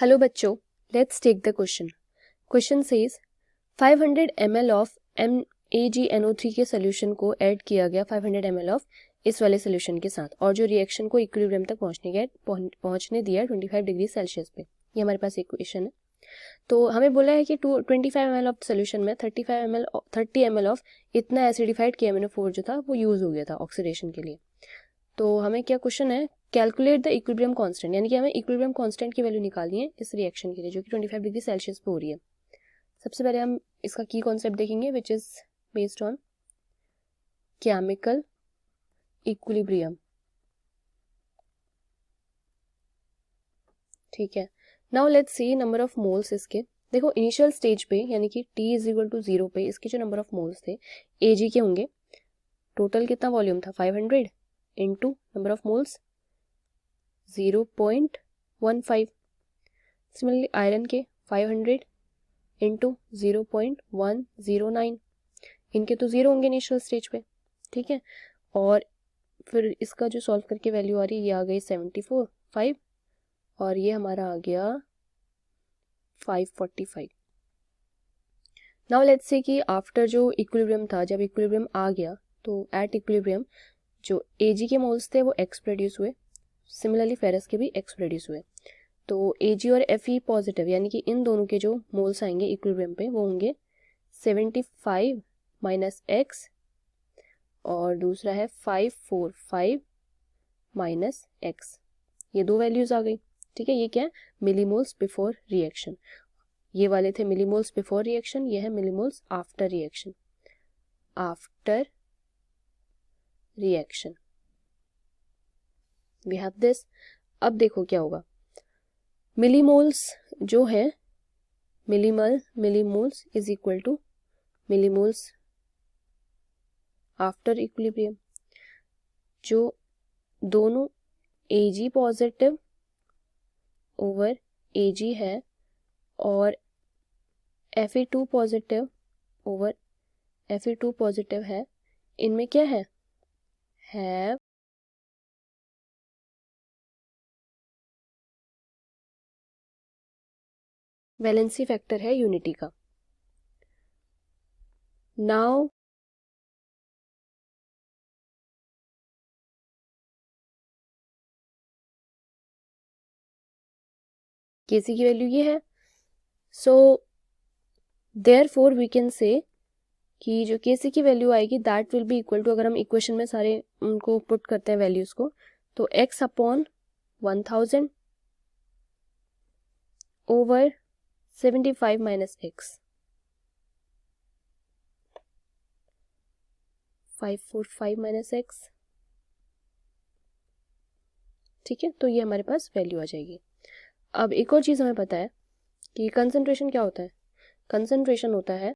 Hello बच्चों, let's take the question. Question says 500 ml of MAgNO3 के solution को add किया गया 500 ml ऑफ इस वाले सोल्यूशन के साथ और जो रिएक्शन को इक्विलिब्रियम तक पहुंचने दिया 25 डिग्री सेल्सियस पे. ये हमारे पास इक्वेशन है. तो हमें बोला है कि 25 ml ऑफ सोल्यूशन में 30 ml ऑफ इतना एसिडिफाइड KMnO4 जो था वो यूज हो गया था ऑक्सीडेशन के लिए. तो हमें क्या क्वेश्चन है, कैलकुलेट द इक्विलिब्रियम कांस्टेंट, यानी कि हमें इक्विलिब्रियम कांस्टेंट की वैल्यू निकालनी है इस रिएक्शन के लिए जो कि 25 डिग्री सेल्सियस पे हो रही है. सबसे पहले हम इसका की कॉन्सेप्ट देखेंगे which is based on chemical equilibrium. ठीक है. Now let's see number of moles इसके. देखो इनिशियल स्टेज पे यानी कि T इज इक्वल टू 0 पे इसके जो नंबर ऑफ मोल्स थे Ag के होंगे. टोटल कितना वॉल्यूम था 500 into number of moles 0.15. Similarly iron के 500 इंटू 0.109. इनके तो 0 होंगे इनिशियल स्टेज पे. ठीक है. और फिर इसका जो सॉल्व करके वैल्यू आ रही है ये आ गई 74.5 और ये हमारा आ गया 545. नाउ लेट्स से कि आफ्टर जो इक्विलिब्रियम था, जब इक्विलिब्रियम आ गया तो एट इक्विलिब्रियम जो Ag के मोल्स थे वो X प्रोड्यूस हुए. सिमिलरली फेरस के भी X प्रोड्यूस हुए. तो Ag और Fe पॉजिटिव यानी कि इन दोनों के जो मोल्स आएंगे इक्विलिब्रियम पे वो होंगे 75 माइनस X और दूसरा है 545 माइनस X. ये दो वैल्यूज आ गई. ठीक है. ये क्या है, मिलीमोल्स बिफोर रिएक्शन. ये वाले थे मिलीमोल्स बिफोर रिएक्शन, ये है millimoles after reaction. After reaction we have this. अब देखो क्या होगा. मिलीमोल्स जो है millimoles is equal to millimoles after equilibrium. जो दोनों Ag पॉजिटिव ओवर Ag है और Fe2 positive over Fe2 positive है, इनमें क्या है वैलेंसी फैक्टर है यूनिटी का. नाउ Kc की वैल्यू ये है. सो देयरफॉर वी कैन से कि जो Kc की वैल्यू आएगी that will be equal to, अगर हम इक्वेशन में सारे उनको पुट करते हैं वैल्यूज को, तो x upon 1000 over 75 minus x 545 minus x. ठीक है. तो ये हमारे पास वैल्यू आ जाएगी. अब एक और चीज हमें पता है कि कंसंट्रेशन क्या होता है. कंसंट्रेशन होता है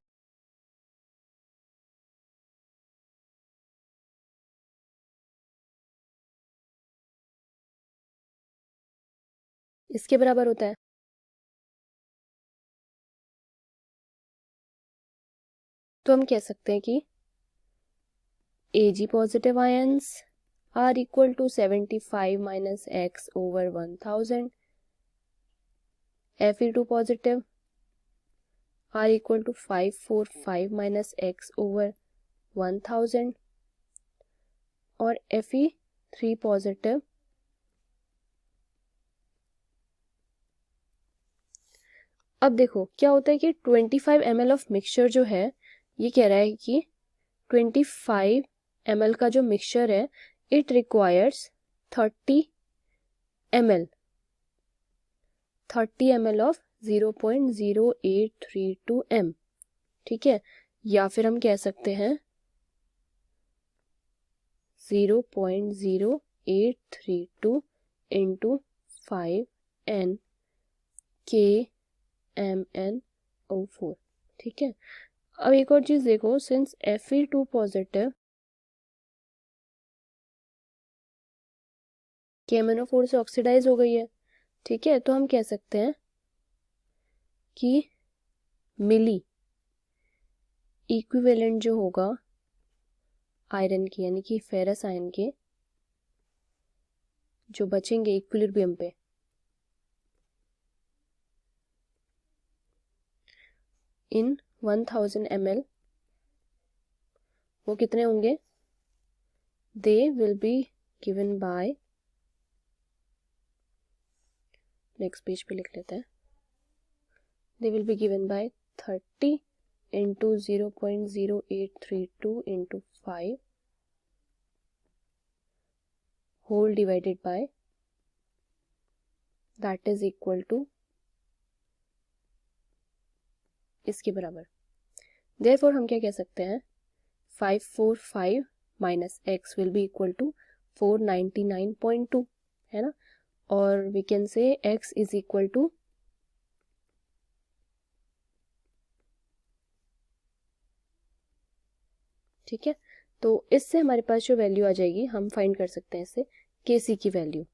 इसके बराबर होता है. तो हम कह सकते हैं कि Ag positive ions are equal to 75 minus x over 1000. Fe2 positive are equal to 545 minus x over 1000 और Fe3 पॉजिटिव अब देखो क्या होता है कि 25 ml ऑफ मिक्सचर जो है ये कह रहा है कि 25 ml का जो मिक्सचर है it requires 30 ml of 0.0832 m. ठीक है. या फिर हम कह सकते हैं 0.0832 इंटू 5n KMnO4. ठीक है. अब एक और चीज देखो, सिंस Fe2 पॉजिटिव KMnO4 से ऑक्सीडाइज हो गई है. ठीक है. तो हम कह सकते हैं कि मिली इक्विवेलेंट जो होगा आयरन की यानी कि फेरस आयन के जो बचेंगे इक्विलिब्रियम पे इन 1000 ml वो कितने होंगे? They will be given by, next page पे लिख लेते हैं, they will be given by 30 into 0.0832 into 5 whole divided by, that is equal to इसके बराबर। देयरफॉर हम क्या कह सकते हैं, 545 minus x will be equal to 499.2, है ना, और we can say x is equal to ठीक है। तो इससे हमारे पास जो वैल्यू आ जाएगी हम फाइंड कर सकते हैं इससे Kc की वैल्यू।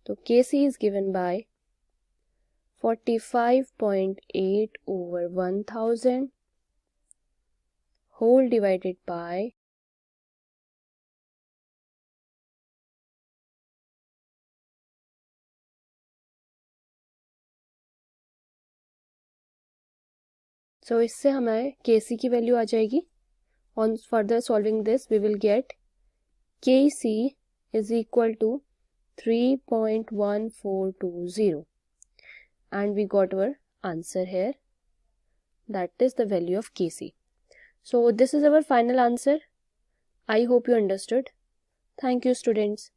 तो Kc is given by 45.8 over 1000 whole divided by so इससे हमें Kc की वैल्यू आ जाएगी। On further solving this we will get Kc is equal to 3.1420 and we got our answer here, that is the value of Kc. So this is our final answer. I hope you understood. Thank you students.